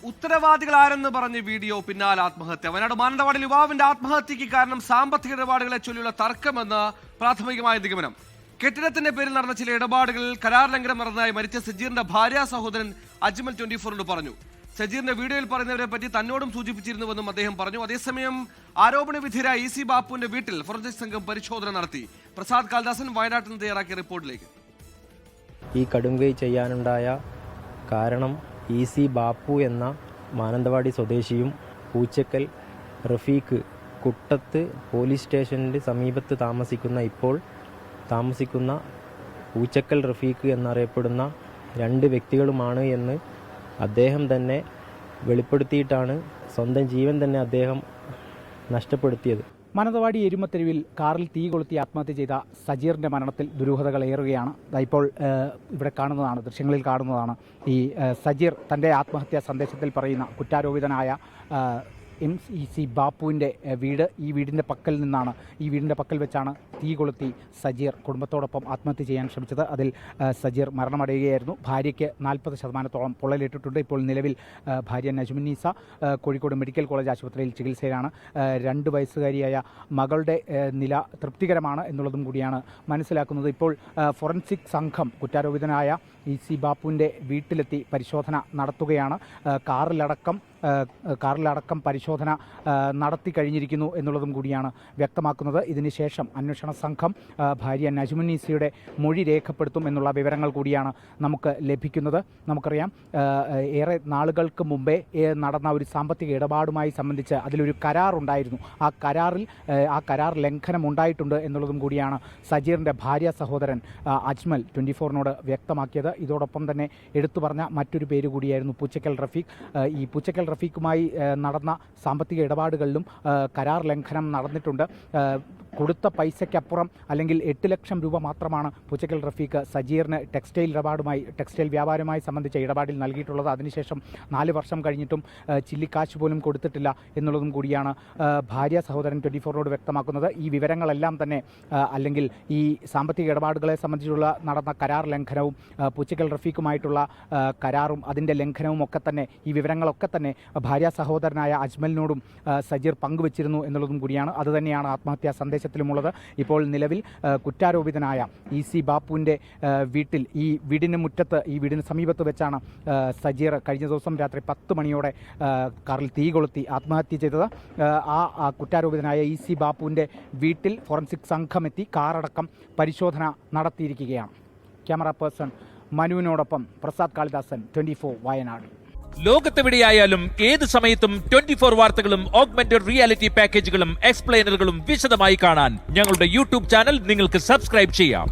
ഉത്തരവാദികൾ ആരെന്ന് പറഞ്ഞ് വീഡിയോ പിന്നാലെ ആത്മഹത്യ. വയനാട് മാനന്തവാടിയിൽ യുവാവിന്റെ ആത്മഹത്യക്ക് കാരണം സാമ്പത്തിക ഇടപാടുകളെ ചൊല്ലിയുള്ള തർക്കമെന്ന് പ്രാഥമികമായ നിഗമനം. കെട്ടിടത്തിന്റെ പേരിൽ നടന്ന ചില ഇടപാടുകളിൽ കരാർ ലംഘനം നടന്നതായി മരിച്ച സജീറിന്റെ ഭാര്യ സഹോദരൻ അജ്മൽ 24 പറഞ്ഞു. സജീറിന്റെ വീഡിയോയിൽ പറയുന്നവരെ പറ്റി തന്നോടും സൂചിപ്പിച്ചിരുന്നുവെന്നും അദ്ദേഹം പറഞ്ഞു. അതേസമയം ആരോപണ വിധേയരായ ഇ സി ബാപ്പുവിന്റെ വീട്ടിൽ ഫോറൻസിക് സംഘം പരിശോധന നടത്തി. പ്രസാദ് കാളിദാസൻ വയനാട്ടിൽ നിന്ന് തയ്യാറാക്കിയ റിപ്പോർട്ടിലേക്ക്. ഈ കടുംകൈ ചെയ്യാനുണ്ടായ കാരണം ഇ സി ബാപ്പു എന്ന മാനന്തവാടി സ്വദേശിയും പൂച്ചക്കൽ റഫീഖ് കുട്ടത്ത് പോലീസ് സ്റ്റേഷൻ്റെ സമീപത്ത് താമസിക്കുന്ന പൂച്ചക്കൽ റഫീഖ് എന്നറിയപ്പെടുന്ന രണ്ട് വ്യക്തികളുമാണ് എന്ന് അദ്ദേഹം തന്നെ വെളിപ്പെടുത്തിയിട്ടാണ് സ്വന്തം ജീവൻ തന്നെ അദ്ദേഹം നഷ്ടപ്പെടുത്തിയത്. മാനന്തവാടി എരുമത്തെരുവിൽ കാറിൽ തീ കൊളുത്തി ആത്മഹത്യ ചെയ്ത സജീറിൻ്റെ മരണത്തിൽ ദുരൂഹതകൾ ഏറുകയാണ്. ഇപ്പോൾ ഇവിടെ കാണുന്നതാണ്, ദൃശ്യങ്ങളിൽ കാണുന്നതാണ് ഈ സജീർ തൻ്റെ ആത്മഹത്യാ സന്ദേശത്തിൽ പറയുന്ന കുറ്റാരോപിതനായ ഇ സി ബാപ്പുവിൻ്റെ വീട്. ഈ വീടിൻ്റെ പക്കൽ വെച്ചാണ് തീ കൊളുത്തി സജീർ കുടുംബത്തോടൊപ്പം ആത്മഹത്യ ചെയ്യാൻ ശ്രമിച്ചത്. അതിൽ സജീർ മരണമടയുകയായിരുന്നു. ഭാര്യയ്ക്ക് 40% പൊള്ളലേറ്റിട്ടുണ്ട്. ഇപ്പോൾ നിലവിൽ ഭാര്യ നജ്മുന്നീസ കോഴിക്കോട് മെഡിക്കൽ കോളേജ് ആശുപത്രിയിൽ ചികിത്സയിലാണ്. 2 വയസ്സുകാരിയായ മകളുടെ നില തൃപ്തികരമാണ് എന്നുള്ളതും കൂടിയാണ് മനസ്സിലാക്കുന്നത്. ഇപ്പോൾ ഫോറൻസിക് സംഘം കുറ്റാരോപിതനായ ഇ സി ബാപ്പുവിൻ്റെ വീട്ടിലെത്തി പരിശോധന നടത്തുകയാണ്. കാറിലടക്കം പരിശോധന നടത്തി കഴിഞ്ഞിരിക്കുന്നു എന്നുള്ളതും കൂടിയാണ് വ്യക്തമാക്കുന്നത്. ഇതിനുശേഷം അന്വേഷണ സംഘം ഭാര്യ നജ്മുന്നീസയുടെ മൊഴി രേഖപ്പെടുത്തും എന്നുള്ള വിവരങ്ങൾ കൂടിയാണ് നമുക്ക് ലഭിക്കുന്നത്. നമുക്കറിയാം, ഏറെ നാളുകൾക്ക് മുമ്പേ നടന്ന ഒരു സാമ്പത്തിക ഇടപാടുമായി സംബന്ധിച്ച് അതിലൊരു കരാറുണ്ടായിരുന്നു. ആ കരാർ ലംഘനം ഉണ്ടായിട്ടുണ്ട് എന്നുള്ളതും കൂടിയാണ് സജീറിൻ്റെ ഭാര്യ സഹോദരൻ അജ്മൽ 24നോട് വ്യക്തമാക്കിയത്. ഇതോടൊപ്പം തന്നെ എടുത്തു പറഞ്ഞ മറ്റൊരു പേര് കൂടിയായിരുന്നു പൂച്ചക്കൽ റഫീഖ്. ഈ പൂച്ചക്കൽ റഫീഖുമായി നടന്ന സാമ്പത്തിക ഇടപാടുകളിലും കരാർ ലംഘനം നടന്നിട്ടുണ്ട്. കൊടുത്ത പൈസയ്ക്കപ്പുറം അല്ലെങ്കിൽ 8 ലക്ഷം രൂപ മാത്രമാണ് പൂച്ചക്കൽ റഫീഖ് സജീറിന് ടെക്സ്റ്റൈൽ വ്യാപാരവുമായി സംബന്ധിച്ച ഇടപാടിൽ നൽകിയിട്ടുള്ളത്. അതിനുശേഷം 4 വർഷം കഴിഞ്ഞിട്ടും ചില്ലിക്കാശ് പോലും കൊടുത്തിട്ടില്ല എന്നുള്ളതും കൂടിയാണ് ഭാര്യ സഹോദരൻ 24നോട് വ്യക്തമാക്കുന്നത്. ഈ വിവരങ്ങളെല്ലാം തന്നെ അല്ലെങ്കിൽ ഈ സാമ്പത്തിക ഇടപാടുകളെ സംബന്ധിച്ചുള്ള നടന്ന കരാർ ലംഘനവും പൂച്ചക്കൽ റഫീഖുമായിട്ടുള്ള കരാറും അതിൻ്റെ ലംഘനവും ഒക്കെ തന്നെ, ഈ വിവരങ്ങളൊക്കെ തന്നെ ഭാര്യ സഹോദരനായ അജ്മലിനോടും സജീർ പങ്കുവച്ചിരുന്നു എന്നുള്ളതും കൂടിയാണ്. അതുതന്നെയാണ് ആത്മഹത്യാ സന്ദേശത്തിലുമുള്ളത്. ഇപ്പോൾ നിലവിൽ കുറ്റാരോപിതനായ ഇ സി ബാപ്പുവിൻ്റെ വീട്ടിൽ, ഈ വീടിന് സമീപത്ത് വെച്ചാണ് സജീർ കഴിഞ്ഞ ദിവസം രാത്രി 10 മണിയോടെ കാറിൽ തീ കൊളുത്തി ആത്മഹത്യ ചെയ്തത്. ആ കുറ്റാരോപിതനായ ഇ സി ബാപ്പുവിൻ്റെ വീട്ടിൽ ഫോറൻസിക് സംഘമെത്തി കാറടക്കം പരിശോധന നടത്തിയിരിക്കുകയാണ്. ക്യാമറ പേഴ്സൺ മനുവിനോടൊപ്പം പ്രസാദ് കാളിദാസൻ, 24 വയനാട്. ലോകത്തെവിടെയായാലും ഏത് സമയത്തും 24 വാർത്തകളും ഓഗ്മെന്റഡ് റിയാലിറ്റി പാക്കേജുകളും എക്സ്പ്ലെയിനറുകളും വിശദമായി കാണാൻ ഞങ്ങളുടെ യൂട്യൂബ് ചാനൽ നിങ്ങൾക്ക് സബ്സ്ക്രൈബ് ചെയ്യാം.